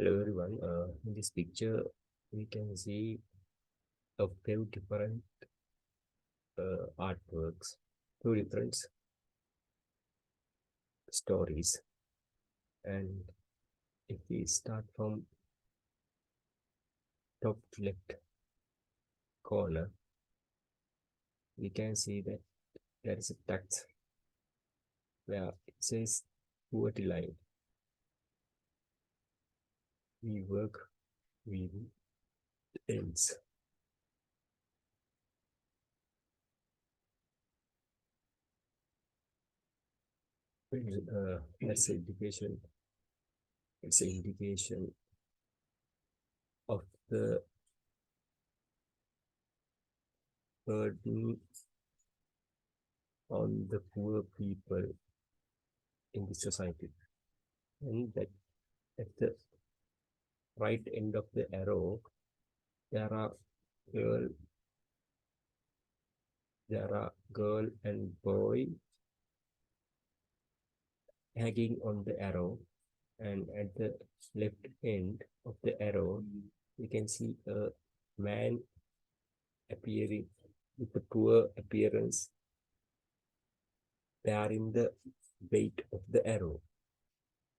Hello everyone. In this picture, we can see a few different artworks, two different stories. And if we start from top left corner, we can see that there is a text where it says poverty line. We work with ends. That's an indication. It's an indication of the burden on the poor people in the society. And that at the right end of the arrow, there are girl, girl and boy hanging on the arrow, and at the left end of the arrow, you can see a man appearing with a poor appearance, bearing the weight of the arrow.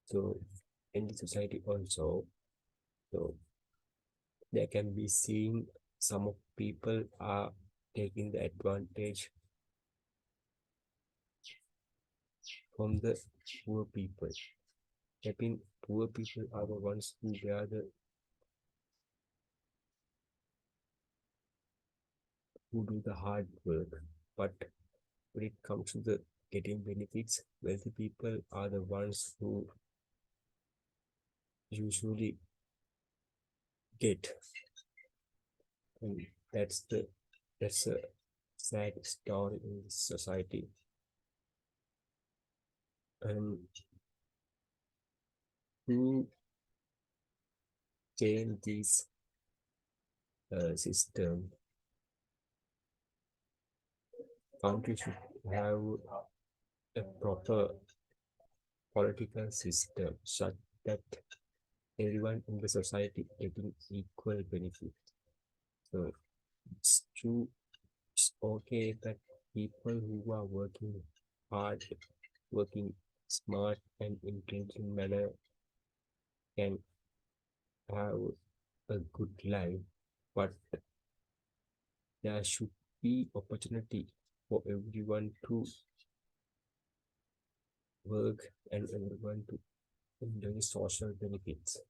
So in the society also, so there can be seen some of people are taking the advantage from the poor people. I mean, poor people are the ones who do the hard work. But when it comes to the getting benefits, wealthy people are the ones who usually get. And that's a sad story in this society. And who change this system, country should have a proper political system such that everyone in the society getting equal benefit. So it's true, it's okay that people who are working hard, working smart and intelligent manner can have a good life, but there should be opportunity for everyone to work and everyone to enjoy social benefits.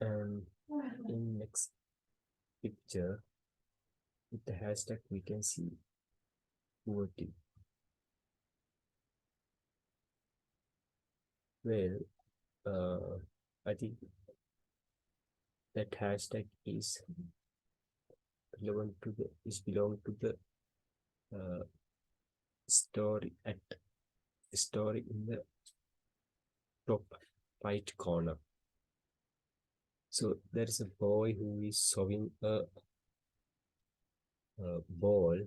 And in next picture, with the hashtag, we can see poverty. Well, I think that hashtag is relevant to the is belong to the uh, story in the top right corner. So there is a boy who is sewing a ball,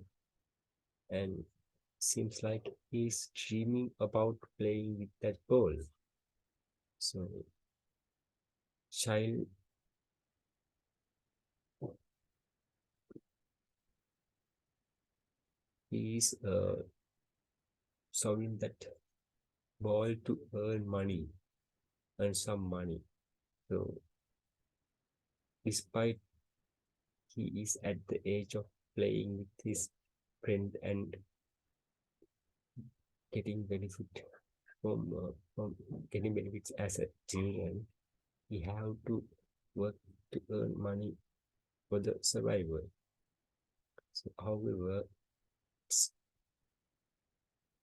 and seems like he's dreaming about playing with that ball. So child is sewing that ball to earn some money. So despite he is at the age of playing with his friend and getting benefit from getting benefits as a children, he have to work to earn money for the survival. So however,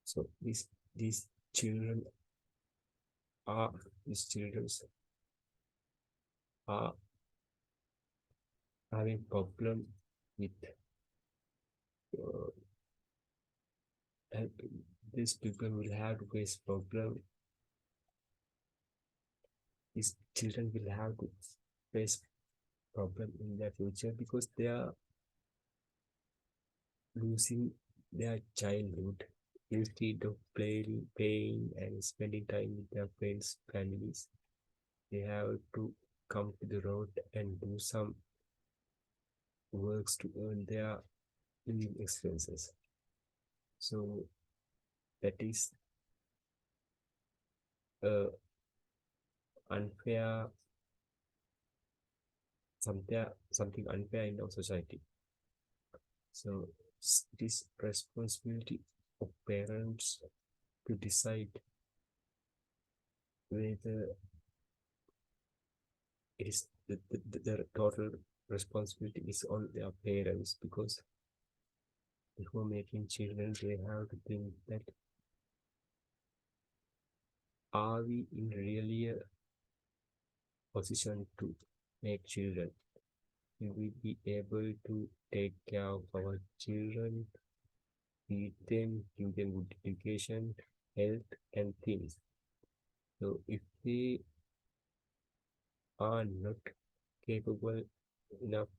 so these children are these children are having problem with uh, these people will have to face problem. These children will have to face problem in their future because they are losing their childhood instead of playing and spending time with their friends, families, they have to come to the road and do some works to earn their living expenses. So that is unfair, something unfair in our society. So it is responsibility of parents to decide whether it is the total responsibility is on their parents, because before making children they have to think that, are we in really a position to make children? Will we be able to take care of our children, feed them, give them good education, health, and things? So if we are not capable enough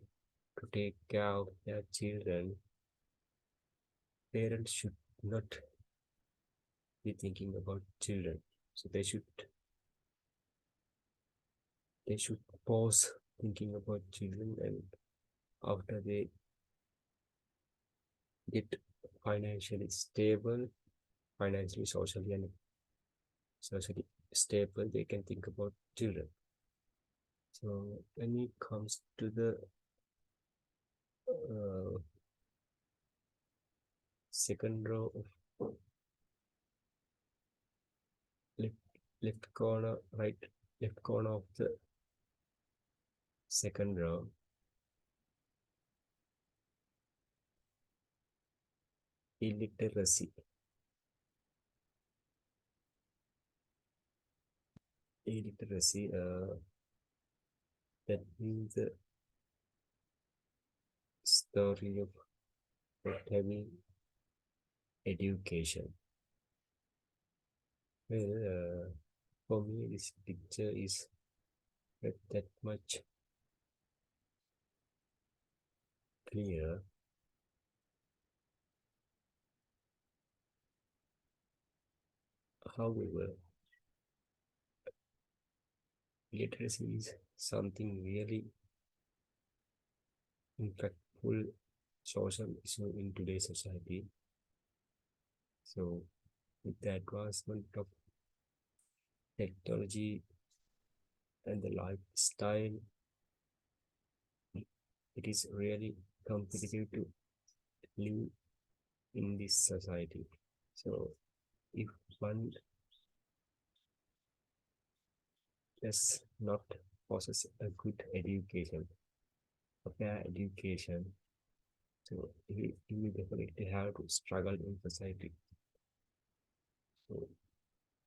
to take care of their children, parents should not be thinking about children. So they should pause thinking about children, and after they get financially stable, financially, socially, and socially stable, they can think about children. So when it comes to the uh, second row of left left corner, left corner of the second row, illiteracy. Illiteracy, that means the story of not having education. Well, for me, this picture is not that much clear. However, literacy is something really impactful social issue in today's society. So, with the advancement of technology and the lifestyle, it is really competitive to live in this society. So, if one does not possess a good education, a fair education, so he will definitely have to struggle in society. So,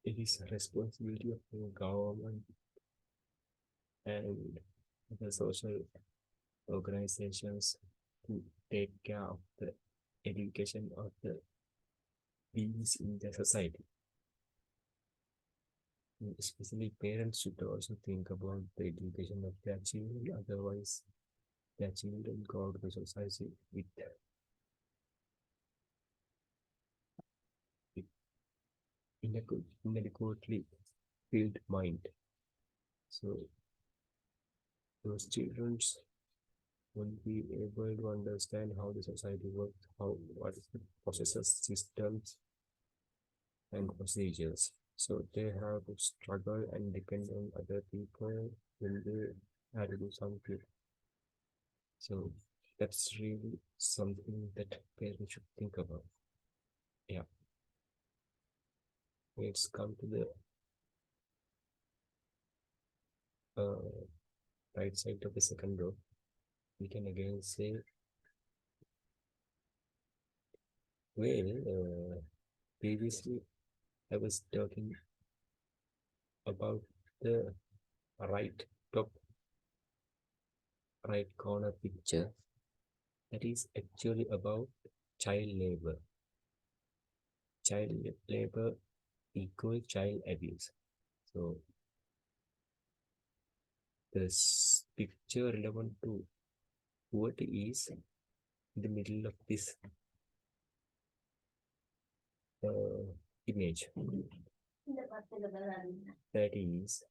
it is a responsibility of the government and the social organizations to take care of the education of the beings in the society. Especially parents should also think about the education of their children, otherwise their children go out to the society with, with inadequately filled mind. So those children won't be able to understand how the society works, how what is the processes, systems, and procedures. So they have to struggle and depend on other people when they have to do something. So that's really something that parents should think about. Yeah, let's come to the uh, right side of the second row. We can again say, well, previously I was talking about the right top right corner picture, that is actually about child labor. Child labor equal child abuse. So this picture relevant to poverty is in the middle of this image. That is,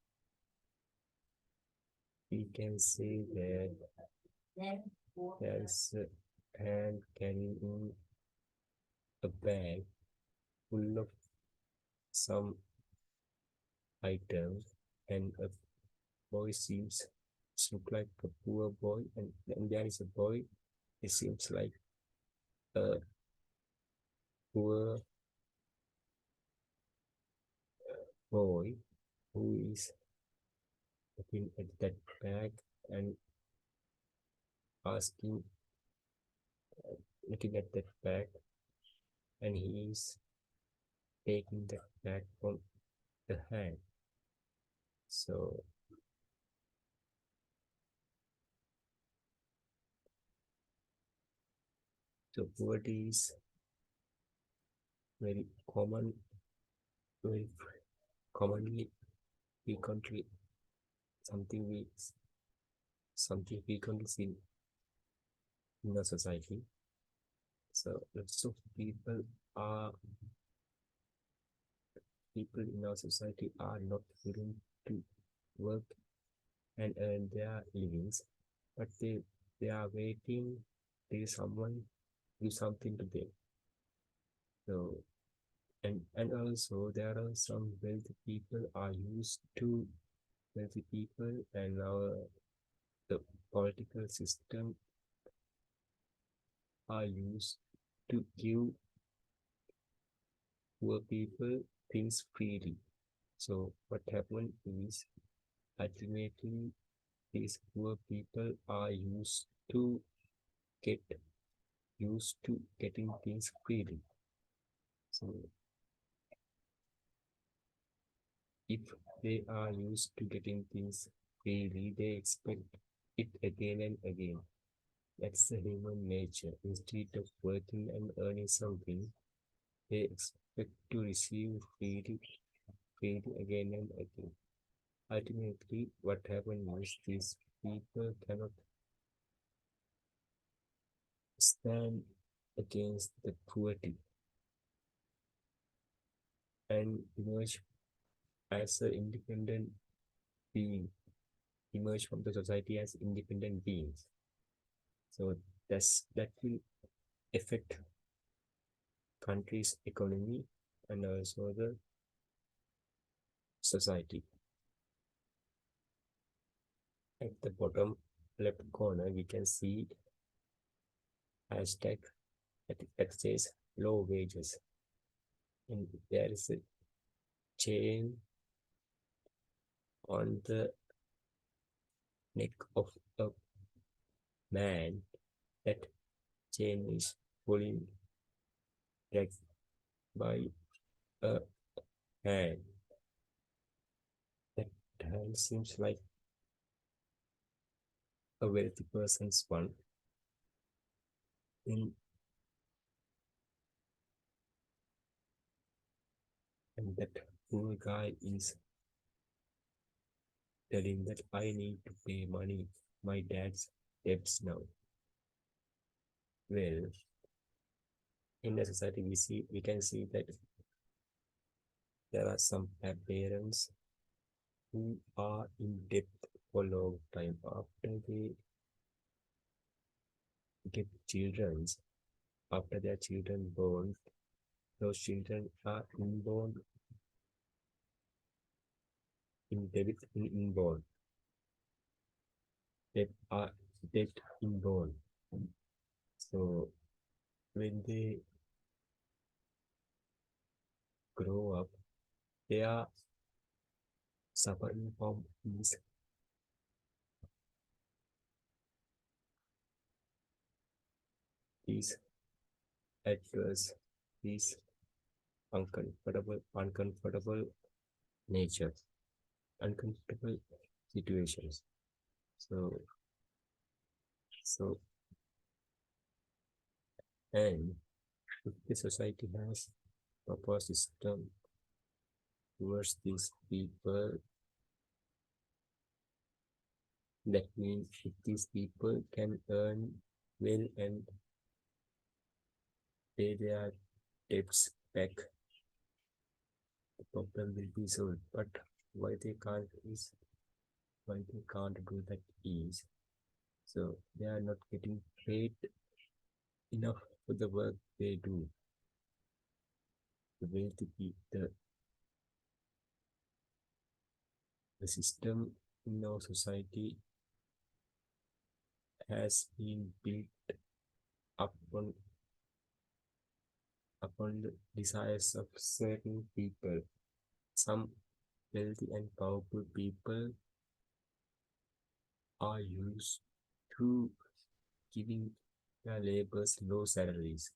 we can say that there's a hand carrying a bag full of some items, and a boy seems to look like a poor boy, and there is a boy. It seems like a poor boy who is looking at that bag and asking, looking at that bag, and he is taking that bag from the hand. So poverty is very common, very commonly frequently something we something frequently seen in our society. So lots of are people in our society are not willing to work and earn their livings, but they are waiting till someone do something to them. So and also there are some wealthy people are used to wealthy people, and our the political system are used to give poor people things freely. So what happened is ultimately these poor people are get used to getting things freely. So if they are used to getting things freely, they expect it again and again. That's the human nature. Instead of working and earning something, they expect to receive freely again and again. Ultimately, what happens is these people cannot stand against the poverty and emerge as an independent being, emerge from the society as independent beings. So that will affect country's economy and also the society. At the bottom left corner, we can see hashtag that says low wages. And there is a chain on the neck of a man. That chain is pulling dragged by a hand. That hand seems like a wealthy person's one. In, and that poor guy is telling that I need to pay money, my dad's debts now. Well, in the society we can see that there are some parents who are in debt for a long time after they get children. After their children born, those children are inborn in debt in inborn. They are debt inborn. So when they grow up, they are suffering from these adverse, these uncomfortable nature, uncomfortable situations. So, so, and if the society has proper system towards these people, that means if these people can earn well and pay their debts back the problem will be solved. But why they can't is why they can't do that is so they are not getting paid enough for the work they do. The way the system in our society has been built upon upon the desires of certain people. Some wealthy and powerful people are used to giving their laborers low salaries.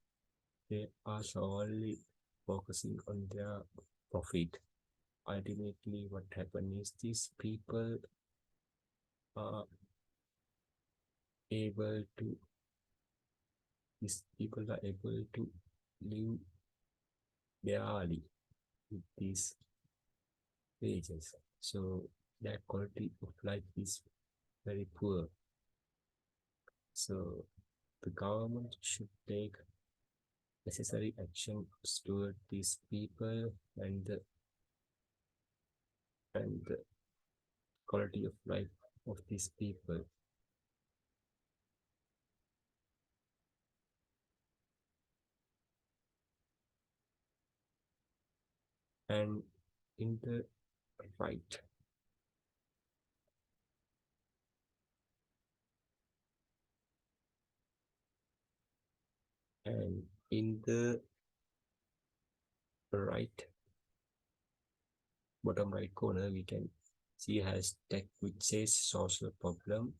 They are solely focusing on their profit. Ultimately, what happens is are able to these people are able to live barely with these wages. So their quality of life is very poor. So the government should take necessary action toward these people and the quality of life of these people. And in the right, and in the right bottom right corner, we can see hashtag which says social problem,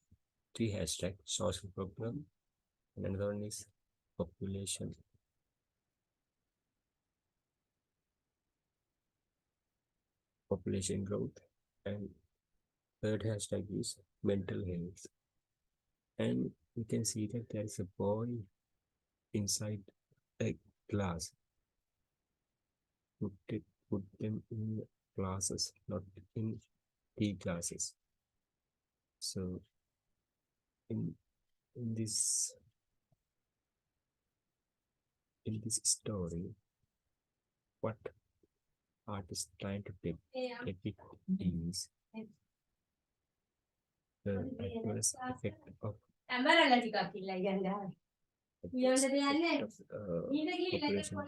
three hashtag social problem, and another one is population population growth, and third hashtag is mental health. And we can see that there is a boy inside a glass. Put them in glasses, not in tea glasses. So in in this in this story, what art is trying to depict is the adverse effect of population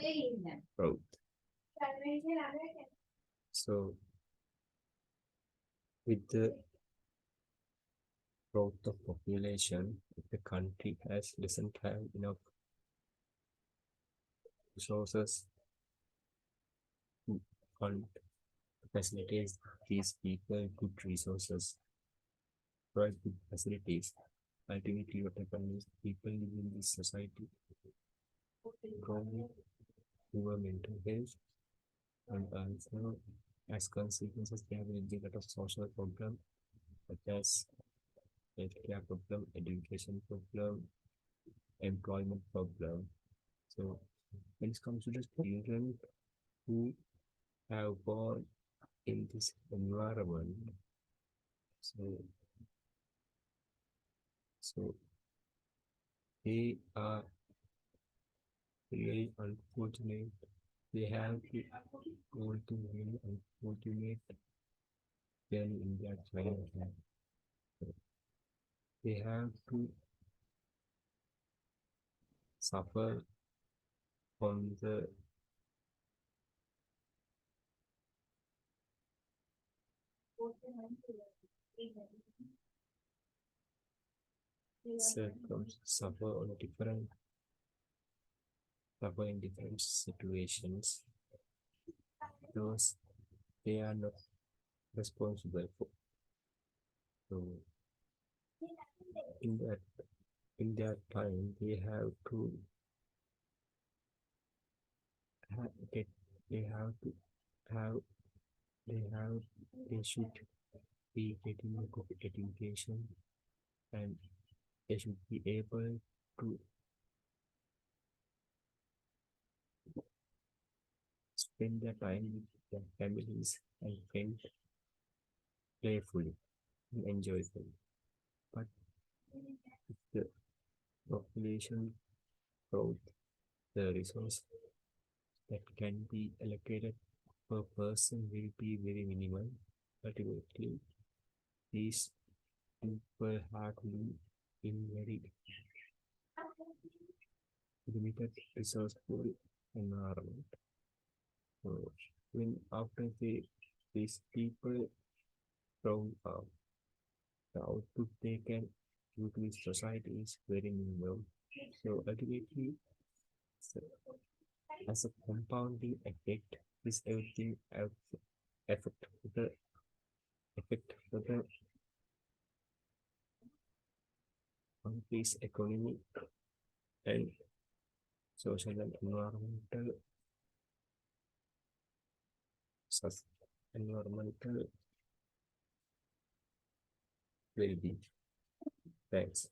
growth. So with the growth of population, if the country doesn't have enough resources to fund facilities these people good resources, provide good facilities. Ultimately, what happens is people living in this society grow with poor mental health, and also as consequences, there will be a lot of social problem such as healthcare problem, education problem, employment problem. So when it comes to the children who have born in this environment, so so they are really unfortunate. They have to go to really unfortunate journey in their childhood. They have to suffer from the suffer on different suffer in different situations because they are not responsible for. So in that in their time they have to get they have to have they have they should be getting a good education, and they should be able to spend their time with their families and friends playfully and enjoyfully. But if the population growth, the resource that can be allocated per person will be very minimal. Ultimately, these people hardly in very limited resourceful environment. So when after these people from the output they can due to this society is very minimal. So ultimately, so as a compounding effect, this everything affect the effect for the country's economy and social and environmental sus- environmental well-being. Thanks.